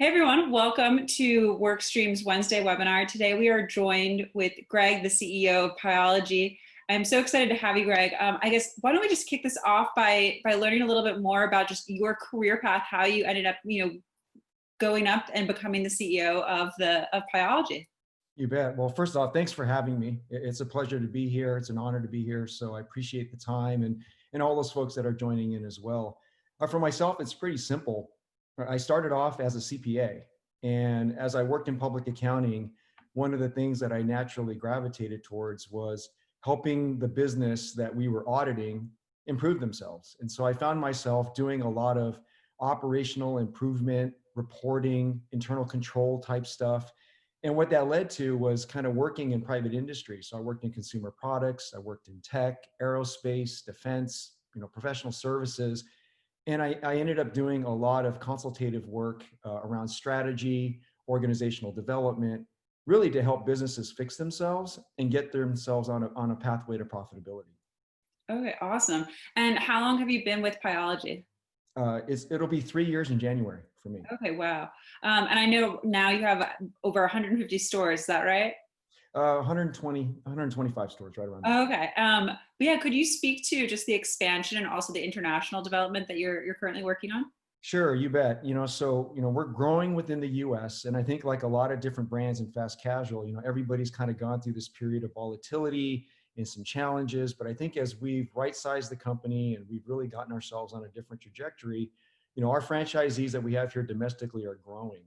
Hey everyone, welcome to Workstream's Wednesday webinar. Today we are joined with Gregg, the CEO of Pieology. I'm so excited to have you, Gregg. I guess why don't we just kick this off by learning a little bit more about just your career path, how you ended up, going up and becoming the CEO of Pieology. You bet. Well, first off, thanks for having me. It's a pleasure to be here. It's an honor to be here. So I appreciate the time and all those folks that are joining in as well. For myself, it's pretty simple. I started off as a CPA, and as I worked in public accounting, one of the things that I naturally gravitated towards was helping the business that we were auditing improve themselves. And so I found myself doing a lot of operational improvement, reporting, internal control type stuff. And what that led to was kind of working in private industry. So I worked in consumer products, I worked in tech, aerospace, defense, professional services. And I ended up doing a lot of consultative work around strategy, organizational development, really to help businesses fix themselves and get themselves on a pathway to profitability. Okay, awesome. And how long have you been with Pieology? It'll be 3 years in January for me. Okay, wow. And I know now you have over 150 stores, is that right? 125 stores right around there. Okay. But yeah, could you speak to just the expansion and also the international development that you're currently working on? Sure, you bet. We're growing within the US, and I think like a lot of different brands in fast casual, everybody's kind of gone through this period of volatility and some challenges. But I think as we've right-sized the company and we've really gotten ourselves on a different trajectory, our franchisees that we have here domestically are growing.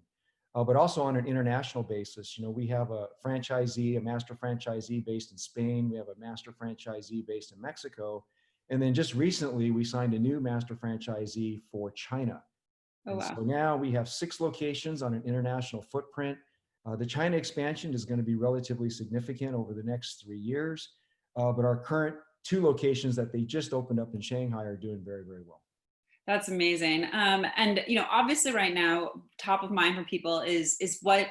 But also on an international basis, we have a master franchisee based in Spain. We have a master franchisee based in Mexico. And then just recently, we signed a new master franchisee for China. Oh, wow. So now we have 6 locations on an international footprint. The China expansion is going to be relatively significant over the next 3 years. But our current 2 locations that they just opened up in Shanghai are doing very, very well. That's amazing. And obviously right now, top of mind for people is what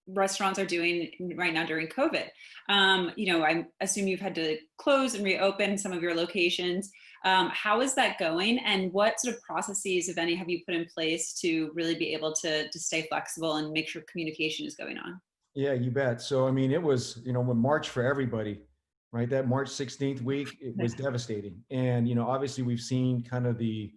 restaurants are doing right now during COVID. I assume you've had to close and reopen some of your locations. How is that going? And what sort of processes, if any, have you put in place to really be able to stay flexible and make sure communication is going on? Yeah, you bet. So, I mean, it was, when March for everybody, right? That March 16th week, it was devastating. And, obviously we've seen kind of the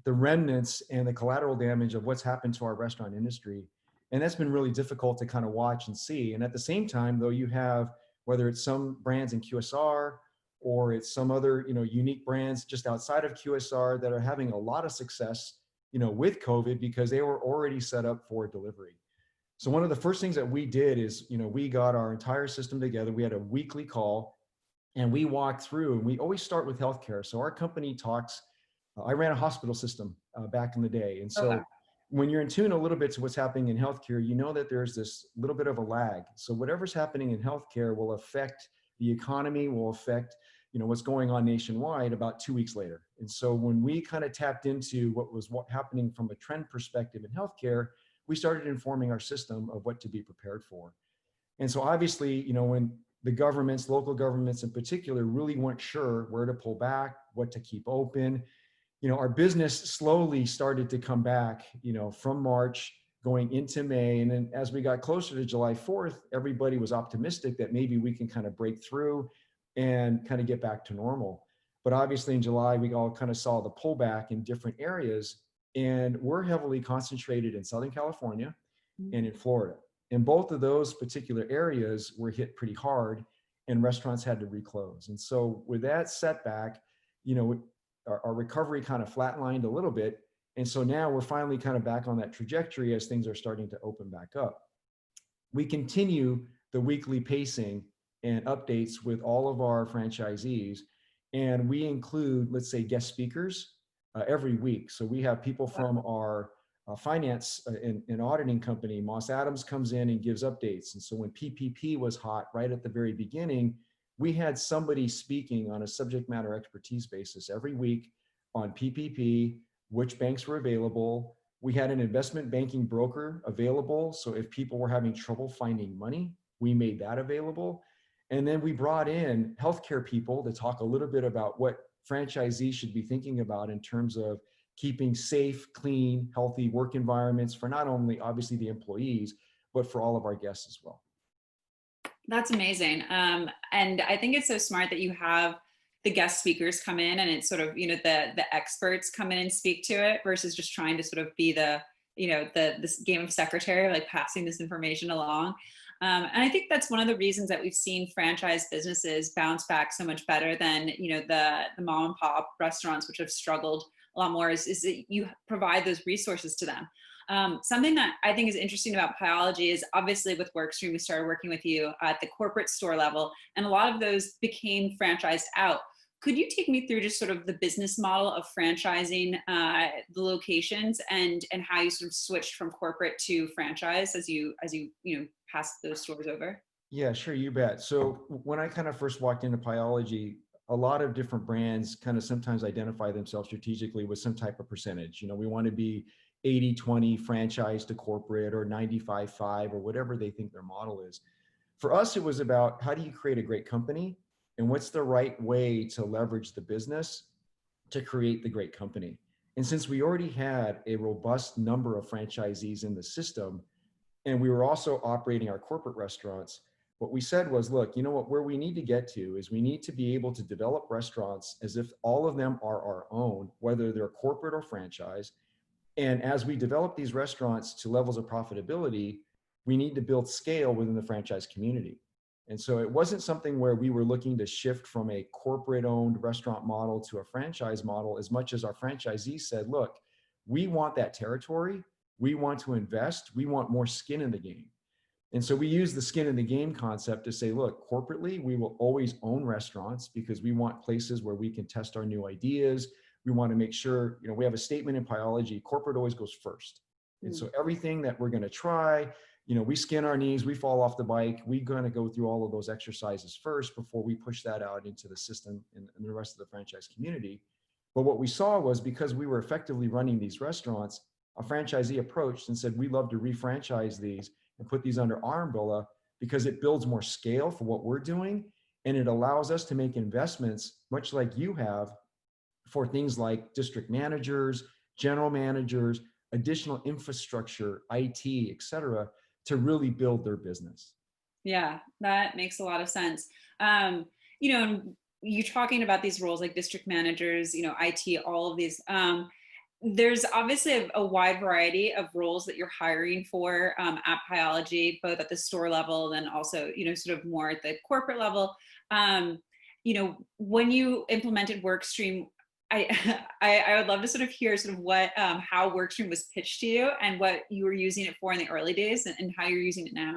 remnants and the collateral damage of what's happened to our restaurant industry. And that's been really difficult to kind of watch and see. And at the same time, though, you have, whether it's some brands in QSR or it's some other, unique brands just outside of QSR that are having a lot of success, with COVID because they were already set up for delivery. So one of the first things that we did is, we got our entire system together. We had a weekly call and we walked through, and we always start with healthcare. So our company talks. I ran a hospital system back in the day. And so when you're in tune a little bit to what's happening in healthcare, you know that there's this little bit of a lag. So whatever's happening in healthcare will affect the economy, will affect, what's going on nationwide about 2 weeks later. And so when we kind of tapped into what was happening from a trend perspective in healthcare, we started informing our system of what to be prepared for. And so obviously, when the governments, local governments in particular, really weren't sure where to pull back, what to keep open, our business slowly started to come back, from March going into May. And then as we got closer to July 4th, everybody was optimistic that maybe we can kind of break through and kind of get back to normal. But obviously in July, we all kind of saw the pullback in different areas. And we're heavily concentrated in Southern California and in Florida. And both of those particular areas were hit pretty hard and restaurants had to reclose. And so with that setback, our recovery kind of flatlined a little bit. And so now we're finally kind of back on that trajectory as things are starting to open back up. We continue the weekly pacing and updates with all of our franchisees. And we include, let's say, guest speakers every week. So we have people from our finance and auditing company. Moss Adams comes in and gives updates. And so when PPP was hot right at the very beginning, we had somebody speaking on a subject matter expertise basis every week on PPP, which banks were available. We had an investment banking broker available. So if people were having trouble finding money, we made that available. And then we brought in healthcare people to talk a little bit about what franchisees should be thinking about in terms of keeping safe, clean, healthy work environments for not only obviously the employees, but for all of our guests as well. That's amazing. And I think it's so smart that you have the guest speakers come in and it's sort of, the experts come in and speak to it versus just trying to sort of be this game of secretary, like passing this information along. And I think that's one of the reasons that we've seen franchise businesses bounce back so much better than, the mom and pop restaurants, which have struggled a lot more, is that you provide those resources to them. Something that I think is interesting about Pieology is obviously with Workstream, we started working with you at the corporate store level, and a lot of those became franchised out. Could you take me through just sort of the business model of franchising the locations and how you sort of switched from corporate to franchise as you passed those stores over? Yeah, sure, you bet. So when I kind of first walked into Pieology, a lot of different brands kind of sometimes identify themselves strategically with some type of percentage. We want to be 80-20 franchise to corporate, or 95-5, or whatever they think their model is. For us, it was about how do you create a great company and what's the right way to leverage the business to create the great company. And since we already had a robust number of franchisees in the system, and we were also operating our corporate restaurants, what we said was, look, you know what, where we need to get to is we need to be able to develop restaurants as if all of them are our own, whether they're corporate or franchise. And as we develop these restaurants to levels of profitability, we need to build scale within the franchise community. And so it wasn't something where we were looking to shift from a corporate owned restaurant model to a franchise model, as much as our franchisees said, look, we want that territory. We want to invest. We want more skin in the game. And so we use the skin in the game concept to say, look, corporately, we will always own restaurants because we want places where we can test our new ideas. We want to make sure, we have a statement in Pieology, corporate always goes first. And so everything that we're going to try, we skin our knees, we fall off the bike, we're going to go through all of those exercises first before we push that out into the system and the rest of the franchise community. But what we saw was, because we were effectively running these restaurants, a franchisee approached and said, we'd love to refranchise these and put these under our umbrella because it builds more scale for what we're doing. And it allows us to make investments, much like you have, for things like district managers, general managers, additional infrastructure, IT, et cetera, to really build their business. Yeah, that makes a lot of sense. You talking about these roles like district managers, IT, all of these. There's obviously a wide variety of roles that you're hiring for at Pieology, both at the store level and also, sort of more at the corporate level. When you implemented Workstream, I would love to sort of hear sort of what how Workstream was pitched to you and what you were using it for in the early days and how you're using it now.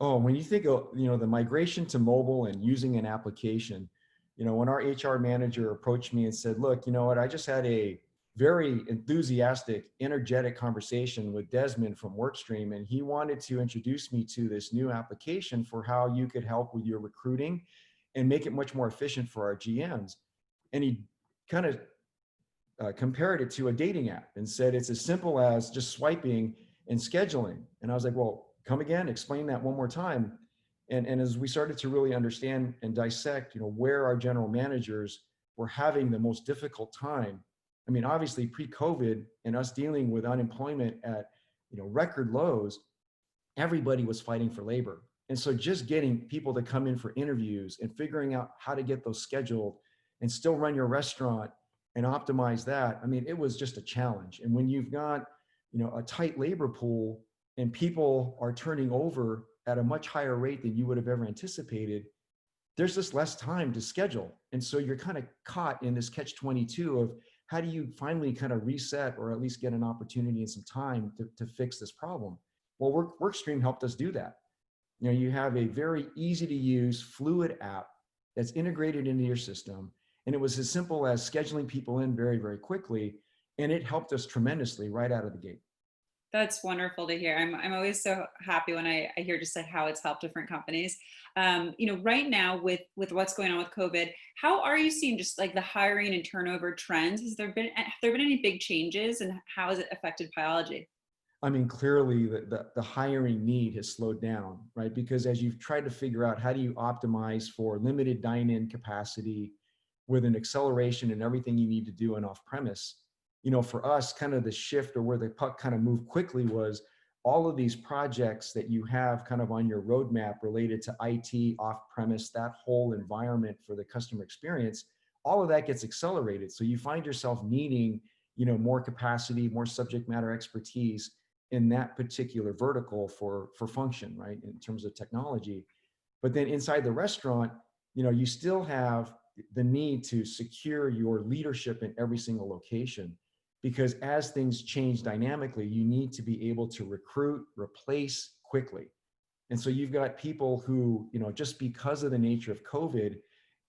Oh, when you think of, the migration to mobile and using an application, when our HR manager approached me and said, look, you know what, I just had a very enthusiastic, energetic conversation with Desmond from Workstream, and he wanted to introduce me to this new application for how you could help with your recruiting and make it much more efficient for our GMs. And he kind of compared it to a dating app and said it's as simple as just swiping and scheduling. And I was like, well, come again, explain that one more time. And as we started to really understand and dissect, where our general managers were having the most difficult time. I mean, obviously pre-COVID and us dealing with unemployment at, record lows, everybody was fighting for labor. And so just getting people to come in for interviews and figuring out how to get those scheduled and still run your restaurant and optimize that. I mean, it was just a challenge. And when you've got, a tight labor pool and people are turning over at a much higher rate than you would have ever anticipated, there's just less time to schedule. And so you're kind of caught in this catch-22 of how do you finally kind of reset or at least get an opportunity and some time to fix this problem? Well, Workstream helped us do that. You have a very easy to use, fluid app that's integrated into your system. And it was as simple as scheduling people in very, very quickly. And it helped us tremendously right out of the gate. That's wonderful to hear. I'm always so happy when I hear just like how it's helped different companies. Right now with what's going on with COVID, how are you seeing just like the hiring and turnover trends? Have there been any big changes, and how has it affected Pieology? I mean, clearly the hiring need has slowed down, right? Because as you've tried to figure out how do you optimize for limited dine-in capacity with an acceleration in everything you need to do in off-premise, for us, kind of the shift or where the puck kind of moved quickly was all of these projects that you have kind of on your roadmap related to IT, off-premise, that whole environment for the customer experience, all of that gets accelerated. So you find yourself needing, more capacity, more subject matter expertise in that particular vertical for function, right? In terms of technology. But then inside the restaurant, you still have the need to secure your leadership in every single location, because as things change dynamically, you need to be able to recruit, replace quickly. And so you've got people who, just because of the nature of COVID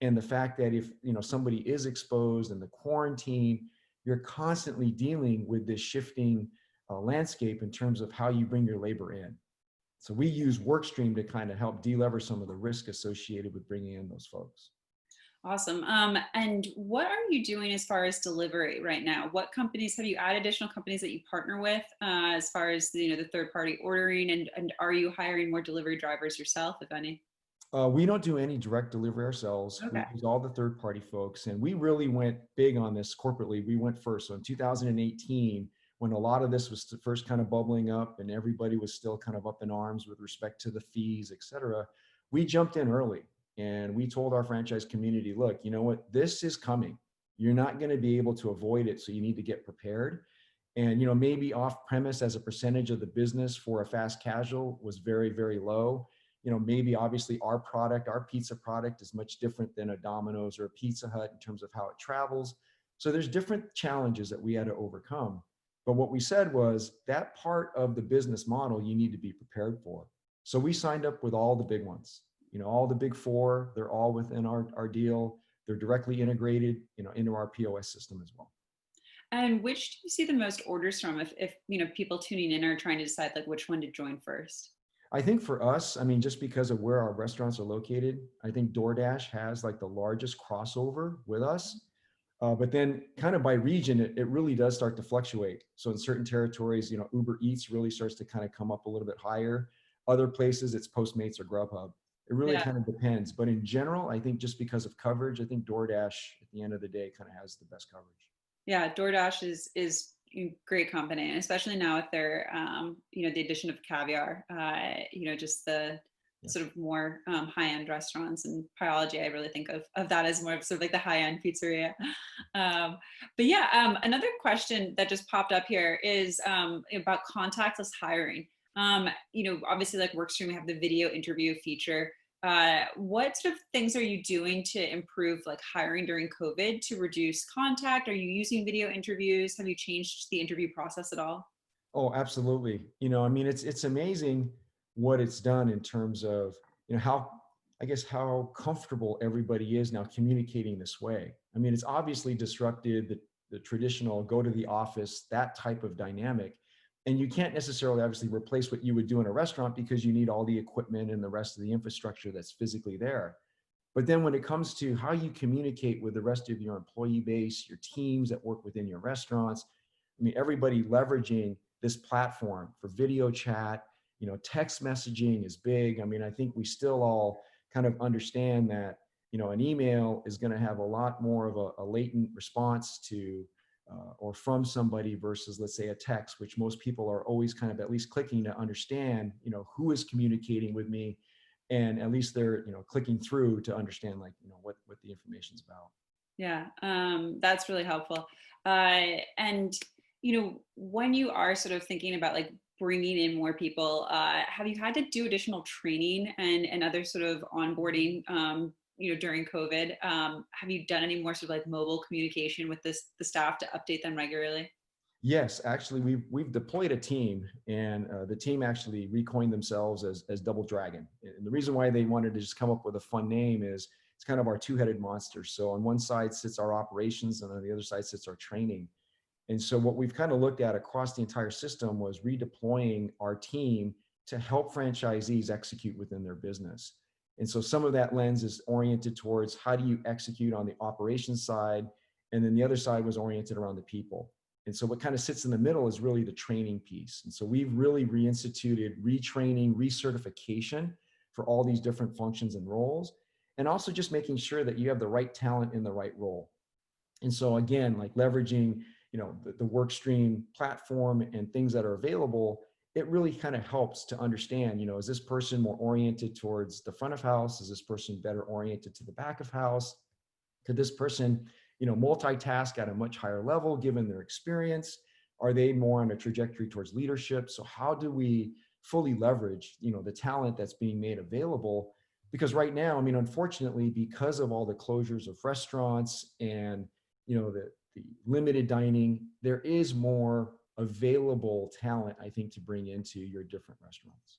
and the fact that if, somebody is exposed and the quarantine, you're constantly dealing with this shifting landscape in terms of how you bring your labor in. So we use Workstream to kind of help delever some of the risk associated with bringing in those folks. Awesome. And what are you doing as far as delivery right now? What companies have you added additional companies that you partner with as far as the third party ordering, and are you hiring more delivery drivers yourself, if any? We don't do any direct delivery ourselves. We Okay. use all the third party folks, and we really went big on this corporately. We went first. So in 2018, when a lot of this was first kind of bubbling up and everybody was still kind of up in arms with respect to the fees, et cetera, we jumped in early and we told our franchise community, look, you know what, this is coming. You're not going to be able to avoid it. So you need to get prepared. And, maybe off premise as a percentage of the business for a fast casual was very, very low. Maybe obviously our product, our pizza product is much different than a Domino's or a Pizza Hut in terms of how it travels. So there's different challenges that we had to overcome. But what we said was that part of the business model you need to be prepared for. So we signed up with all the big ones, all the big four, they're all within our deal. They're directly integrated, into our POS system as well. And which do you see the most orders from if people tuning in are trying to decide like which one to join first? I think for us, I mean, just because of where our restaurants are located, I think DoorDash has like the largest crossover with us. But then kind of by region, it really does start to fluctuate. So in certain territories, Uber Eats really starts to kind of come up a little bit higher. Other places, it's Postmates or Grubhub. It really Yeah. kind of depends. But in general, I think just because of coverage, I think DoorDash at the end of the day kind of has the best coverage. Yeah, DoorDash is a great company, and especially now with their the addition of caviar, just the Yeah. sort of more high-end restaurants, and Pieology, I really think of that as more of sort of like the high-end pizzeria. But yeah, another question that just popped up here is about contactless hiring. Obviously like Workstream, we have the video interview feature. What sort of things are you doing to improve like hiring during COVID to reduce contact? Are you using video interviews? Have you changed the interview process at all? Oh, absolutely. I mean, it's amazing what it's done in terms of, how, I guess, how comfortable everybody is now communicating this way. I mean, it's obviously disrupted the traditional go to the office, that type of dynamic. And you can't necessarily obviously replace what you would do in a restaurant because you need all the equipment and the rest of the infrastructure that's physically there. But then when it comes to how you communicate with the rest of your employee base, your teams that work within your restaurants, I mean, everybody leveraging this platform for video chat, text messaging is big. I mean, I think we still all kind of understand that, an email is going to have a lot more of a latent response to or from somebody versus, let's say, a text, which most people are always kind of at least clicking to understand, who is communicating with me, and at least they're, clicking through to understand, like, what the information's about. Yeah, that's really helpful. And when you are sort of thinking about like bringing in more people, have you had to do additional training and other sort of onboarding, during COVID? Have you done any more sort of like mobile communication with the staff to update them regularly? Yes, actually, we've deployed a team, and the team actually recoined themselves as Double Dragon. And the reason why they wanted to just come up with a fun name is it's kind of our two-headed monster. So on one side sits our operations, and on the other side sits our training. And so what we've kind of looked at across the entire system was redeploying our team to help franchisees execute within their business. And so some of that lens is oriented towards how do you execute on the operations side, and then the other side was oriented around the people. And so what kind of sits in the middle is really the training piece. And so we've really reinstituted retraining, recertification for all these different functions and roles, and also just making sure that you have the right talent in the right role. And so again, like leveraging, the Workstream platform and things that are available, it really kind of helps to understand, is this person more oriented towards the front of house? Is this person better oriented to the back of house? Could this person, multitask at a much higher level given their experience? Are they more on a trajectory towards leadership? So how do we fully leverage, the talent that's being made available? Because right now, unfortunately, because of all the closures of restaurants and, the limited dining, there is more available talent, I think, to bring into your different restaurants.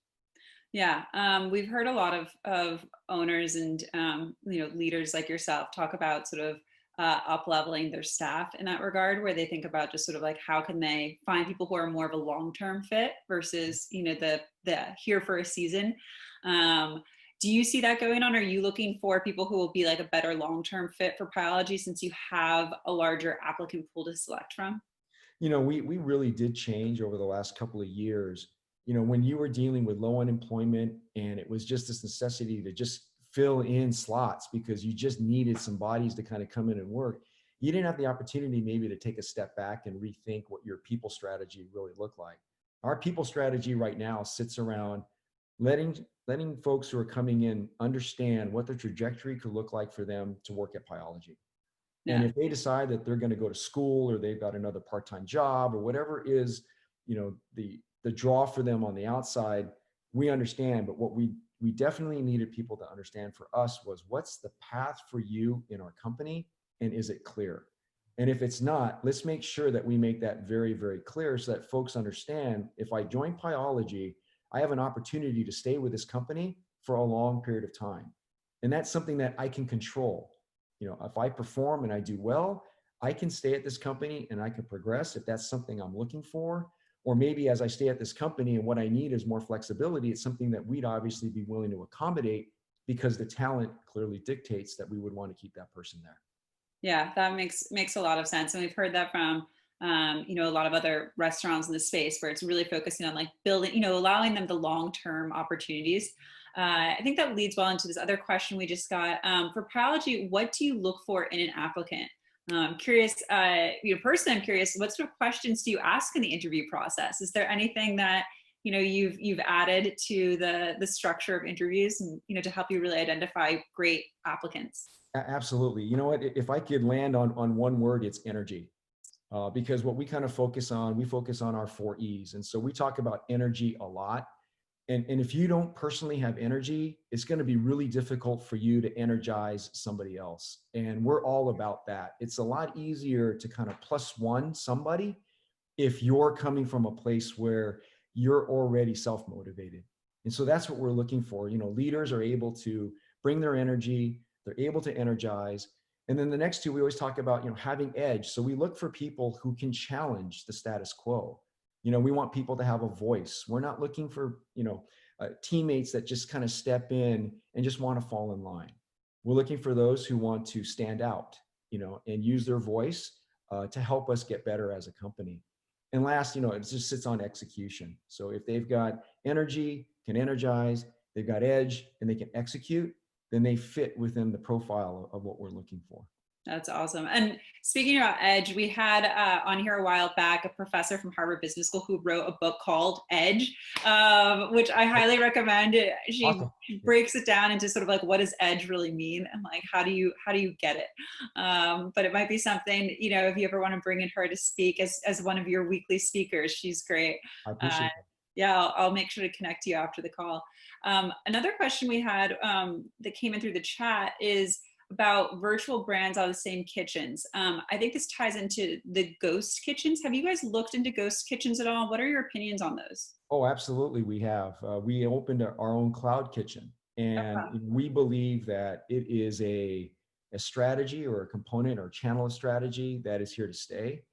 Yeah, we've heard a lot of owners and leaders like yourself talk about sort of up leveling their staff in that regard, where they think about just sort of like how can they find people who are more of a long term fit versus the here for a season. Do you see that going on? Are you looking for people who will be like a better long term fit for Pieology since you have a larger applicant pool to select from? We really did change over the last couple of years. When you were dealing with low unemployment and it was just this necessity to just fill in slots because you just needed some bodies to kind of come in and work, you didn't have the opportunity maybe to take a step back and rethink what your people strategy really looked like. Our people strategy right now sits around letting folks who are coming in understand what the trajectory could look like for them to work at Pieology. And Yeah. if they decide that they're going to go to school or they've got another part-time job or whatever is, the draw for them on the outside, we understand. But what we definitely needed people to understand for us was what's the path for you in our company, and is it clear? And if it's not, let's make sure that we make that very, very clear so that folks understand if I join Pieology, I have an opportunity to stay with this company for a long period of time. And that's something that I can control. If I perform and I do well, I can stay at this company and I can progress if that's something I'm looking for. Or maybe as I stay at this company and what I need is more flexibility, it's something that we'd obviously be willing to accommodate because the talent clearly dictates that we would want to keep that person there. Yeah, that makes a lot of sense, and we've heard that from a lot of other restaurants in the space where it's really focusing on like building, allowing them the long term opportunities. I think that leads well into this other question we just got for Pieology. What do you look for in an applicant? Curious, personally, I'm curious. What sort of questions do you ask in the interview process? Is there anything that you've added to the structure of interviews, and to help you really identify great applicants? Absolutely. You know what? If I could land on one word, it's energy. Because what we kind of focus on, we focus on our 4 E's. And so we talk about energy a lot. And if you don't personally have energy, it's going to be really difficult for you to energize somebody else. And we're all about that. It's a lot easier to kind of plus one somebody if you're coming from a place where you're already self-motivated. And so that's what we're looking for. Leaders are able to bring their energy, they're able to energize. And then the next two, we always talk about, having edge. So we look for people who can challenge the status quo. We want people to have a voice. We're not looking for, teammates that just kind of step in and just want to fall in line. We're looking for those who want to stand out, and use their voice to help us get better as a company. And last, it just sits on execution. So if they've got energy, can energize, they've got edge, and they can execute, then they fit within the profile of what we're looking for. That's awesome. And speaking about Edge, we had on here a while back a professor from Harvard Business School who wrote a book called Edge, which I highly recommend. She Awesome. breaks it down into sort of like what does Edge really mean, and like how do you get it. But it might be something, if you ever want to bring in her to speak as one of your weekly speakers, she's great. I appreciate that. Yeah, I'll make sure to connect you after the call. Another question we had that came in through the chat is about virtual brands out of the same kitchens. I think this ties into the ghost kitchens. Have you guys looked into ghost kitchens at all? What are your opinions on those? Oh, absolutely. We have. We opened our own cloud kitchen, and Okay. we believe that it is a strategy or a component or channel of strategy that is here to stay.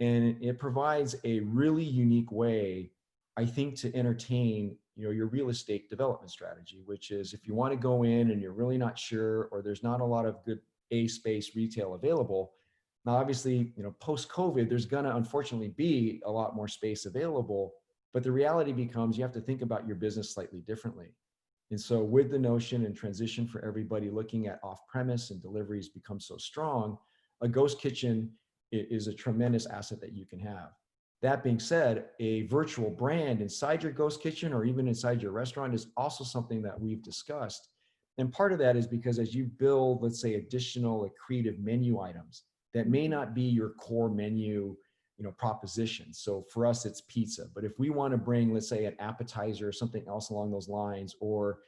And it provides a really unique way, I think, to entertain your real estate development strategy, which is if you want to go in and you're really not sure, or there's not a lot of good A space retail available. Now, obviously, post COVID, there's going to unfortunately be a lot more space available, but the reality becomes you have to think about your business slightly differently. And so with the notion and transition for everybody looking at off premise and deliveries become so strong, a ghost kitchen is a tremendous asset that you can have. That being said, a virtual brand inside your ghost kitchen or even inside your restaurant is also something that we've discussed. And part of that is because as you build, let's say, additional accretive menu items that may not be your core menu, proposition. So for us, it's pizza. But if we want to bring, let's say, an appetizer or something else along those lines, or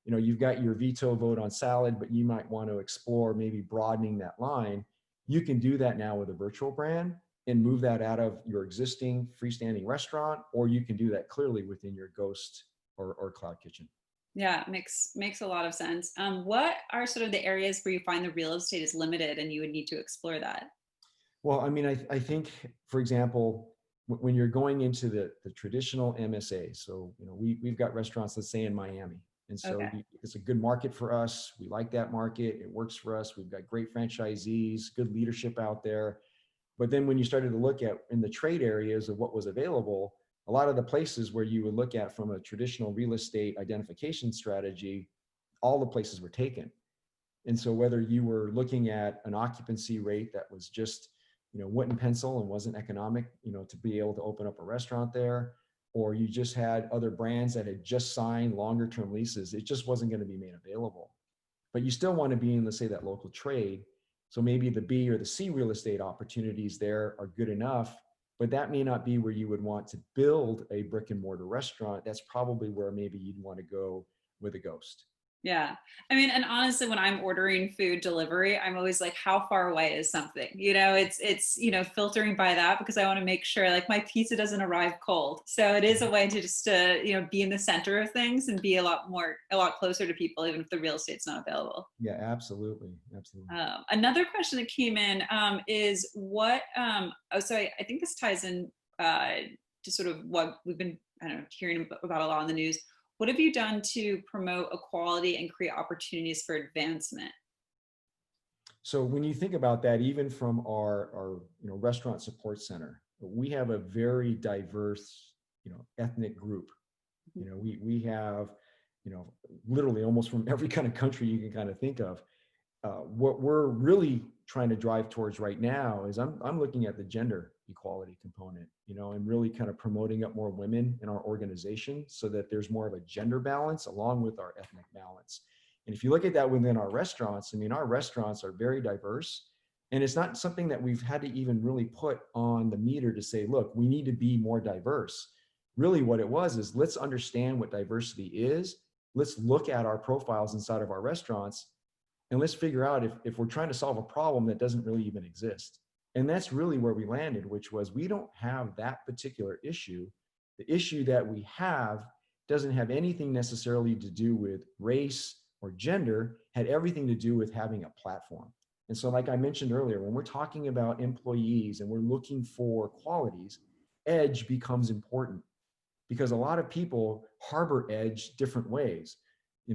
you've got your veto vote on salad, but you might want to explore maybe broadening that line, you can do that now with a virtual brand and move that out of your existing freestanding restaurant, or you can do that clearly within your ghost or cloud kitchen. Yeah, makes a lot of sense. What are sort of the areas where you find the real estate is limited and you would need to explore that? Well, I mean, I think, for example, when you're going into the traditional MSA, so we've got restaurants, let's say in Miami, and so Okay. it's a good market for us. We like that market; it works for us. We've got great franchisees, good leadership out there. But then when you started to look at in the trade areas of what was available, a lot of the places where you would look at from a traditional real estate identification strategy, all the places were taken. And so whether you were looking at an occupancy rate that was just, wouldn't pencil and wasn't economic, to be able to open up a restaurant there, or you just had other brands that had just signed longer term leases, it just wasn't going to be made available. But you still want to be in, let's say, that local trade. So maybe the B or the C real estate opportunities there are good enough, but that may not be where you would want to build a brick and mortar restaurant. That's probably where maybe you'd want to go with a ghost. Yeah. I mean, and honestly, when I'm ordering food delivery, I'm always like, how far away is something? It's filtering by that because I want to make sure like my pizza doesn't arrive cold. So it is a way to just be in the center of things and be a lot closer to people, even if the real estate's not available. Yeah, absolutely. Absolutely. Another question that came in is what, I think this ties in to sort of what we've been, I don't know, hearing about a lot on the news. What have you done to promote equality and create opportunities for advancement? So when you think about that, even from our restaurant support center, we have a very diverse ethnic group. We have literally almost from every kind of country you can kind of think of. What we're really trying to drive towards right now is I'm looking at the gender equality component, and really kind of promoting up more women in our organization so that there's more of a gender balance along with our ethnic balance. And if you look at that within our restaurants, I mean, our restaurants are very diverse, and it's not something that we've had to even really put on the meter to say, look, we need to be more diverse. Really what it was is let's understand what diversity is. Let's look at our profiles inside of our restaurants and let's figure out if we're trying to solve a problem that doesn't really even exist. And that's really where we landed, which was we don't have that particular issue. The issue that we have doesn't have anything necessarily to do with race or gender, had everything to do with having a platform. And so, like I mentioned earlier, when we're talking about employees and we're looking for qualities, edge becomes important because a lot of people harbor edge different ways.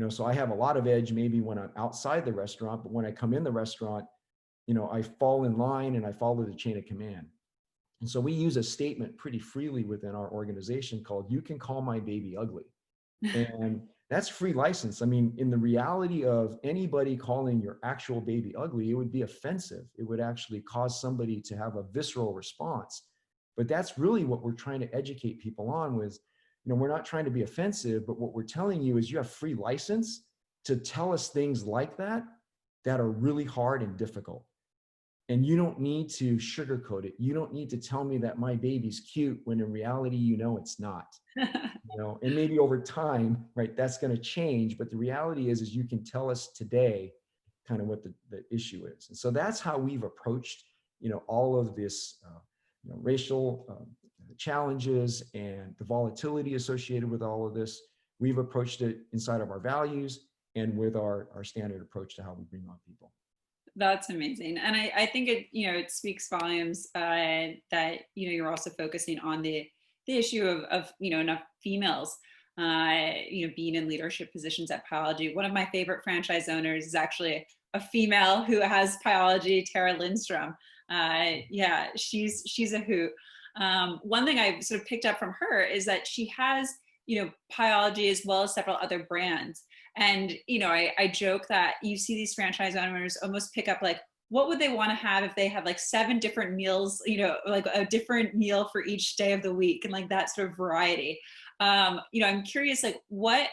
So I have a lot of edge maybe when I'm outside the restaurant, but when I come in the restaurant, I fall in line and I follow the chain of command. And so we use a statement pretty freely within our organization called, "You can call my baby ugly." And that's free license. I mean, in the reality of anybody calling your actual baby ugly, it would be offensive. It would actually cause somebody to have a visceral response. But that's really what we're trying to educate people on was, we're not trying to be offensive, but what we're telling you is you have free license to tell us things like that are really hard and difficult. And you don't need to sugarcoat it. You don't need to tell me that my baby's cute when in reality, it's not. And maybe over time, right, that's going to change. But the reality is you can tell us today kind of what the issue is. And so that's how we've approached, all of this, racial challenges and the volatility associated with all of this. We've approached it inside of our values and with our standard approach to how we bring on people. That's amazing. And I think it speaks volumes that, you're also focusing on the issue of enough females, being in leadership positions at Pieology. One of my favorite franchise owners is actually a female who has Pieology, Tara Lindstrom. Yeah, she's a hoot. One thing I sort of picked up from her is that she has, Pieology as well as several other brands. And, I joke that you see these franchise owners almost pick up like what would they want to have if they had like 7 different meals, like a different meal for each day of the week and like that sort of variety. I'm curious, like what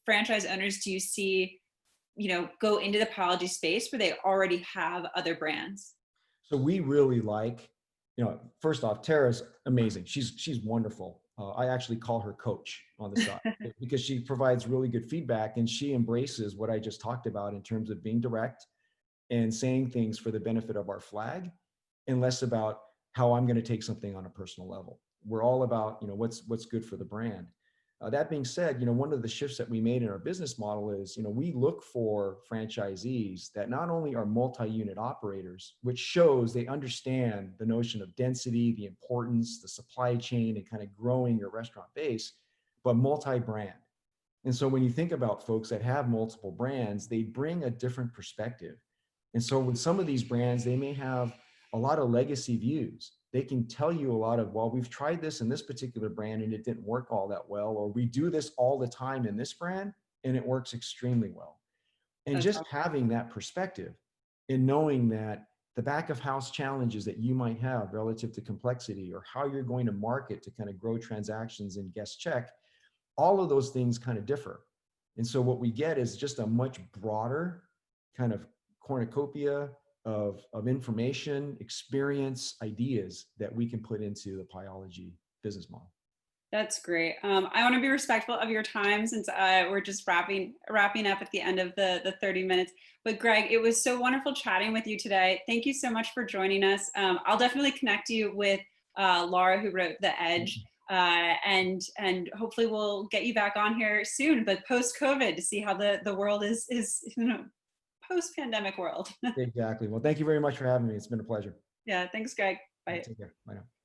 franchise owners do you see, go into the Pieology space where they already have other brands? So we really like, first off, Tara's amazing. She's wonderful. I actually call her coach on the side because she provides really good feedback and she embraces what I just talked about in terms of being direct and saying things for the benefit of our flag and less about how I'm going to take something on a personal level. We're all about, what's good for the brand. That being said, one of the shifts that we made in our business model is, we look for franchisees that not only are multi-unit operators, which shows they understand the notion of density, the importance, the supply chain, and kind of growing your restaurant base, but multi-brand. And so when you think about folks that have multiple brands, they bring a different perspective. And so with some of these brands, they may have a lot of legacy views. They can tell you a lot of, well, we've tried this in this particular brand and it didn't work all that well, or we do this all the time in this brand and it works extremely well. And That's just having that perspective and knowing that the back of house challenges that you might have relative to complexity or how you're going to market to kind of grow transactions and guest check, all of those things kind of differ. And so what we get is just a much broader kind of cornucopia of information, experience, ideas that we can put into the Pieology business model. That's great. I want to be respectful of your time since we're just wrapping up at the end of the 30 minutes. But Gregg, it was so wonderful chatting with you today. Thank you so much for joining us. I'll definitely connect you with Laura, who wrote The Edge, and hopefully we'll get you back on here soon, but post COVID, to see how the world is post pandemic world. Exactly. Well, thank you very much for having me. It's been a pleasure. Yeah. Thanks, Gregg. Bye. Take care. Bye now.